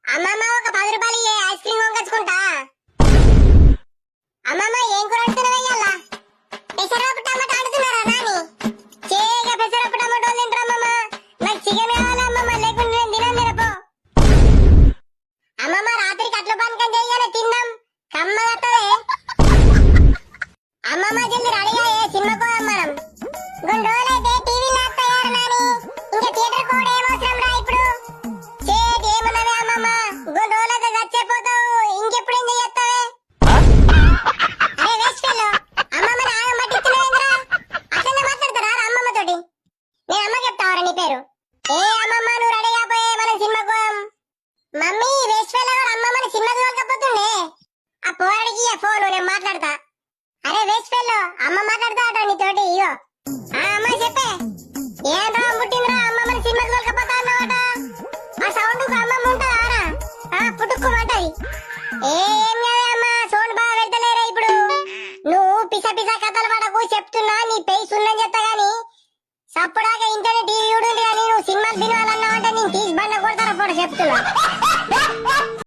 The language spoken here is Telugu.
అమ్మమ్మ ఒక 10 రూపాయలు ఇయ్యి, ఐస్ క్రీమ్ కొనుకొచ్చుకుంటా. అమ్మమ్మ ఏం కూర వండుతున్నావు ఇయ్యాల? పెసరపప్పు టమాటా వండుతున్నారా నాని? చేగా పెసరపప్పు టమాటా తింటారా అమ్మమ్మ? నాకు చికెన్ కావాలి అమ్మమ్మ, లేకుంటే నేను తినను తినపో. అమ్మమ్మ రాత్రికి అట్ల పానకం చెయ్యాలి, తిందాం, కమ్మగా వస్తది. అమ్మమ్మ జల్ది రెడీ అయ్యే సినిమాకు పోదాం మనం. కొన్ని రోజులైతే టీవీలో వస్తాయారు నాని, ఇంకా థియేటర్ కూడా ఏమవసరం రా ఇప్పుడు. చేతి ఏమన్నది అమ్మమ్మ, కొన్ని రోజులైతే చచ్చిపోతావు, ఇంకెప్పుడు ఏం చేస్తావే? అరే వేస్ట్ ఫెల్లో, అమ్మమ్మని ఆగం పట్టించుకున్నావేంద్రా? అట్లనే మాట్లాడతారా అమ్మమ్మ తోటి? నేను అమ్మ చెప్తావరా నీ పేరు? ఏ అమ్మమ్మ నువ్వు రెడీ అయిపోయే, మనం సినిమాకు పోదాం. మమ్మీ వేస్ట్ ఫెల్లో అమ్మమ్మని సినిమాకు తోలుకపోతుండే. ఆ పోరాడికి ఫోన్ నేను మాట్లాడతా. అరే వేస్ట్ ఫెల్లో, అమ్మ మాట్లాడతా నీతోటి. ఇగో అమ్మ చెప్పే, ఏంట్రా పుట్టిందిరా అమ్మమ్మని సినిమాకి తోలుకపోతా అన్నమాట. ఆ సౌండ్ కు అమ్మమ్మ ఉంటదారా? పుట్టుకోమంటది. ఏం కాదే అమ్మ, సౌండ్ బాగా పెడతలేరా ఇప్పుడు. నువ్వు పిస పిస కథలు పడకు, చెప్తున్నా నీ పేస్ ఉందని చెప్తా గాని సప్పుడాగా ఇంటర్నెట్ టీవీ చూడండి కానీ నువ్వు సినిమాలు తినాలన్నావంటే నేను తీసి బండ కొడతారా కూడా చెప్తున్నా.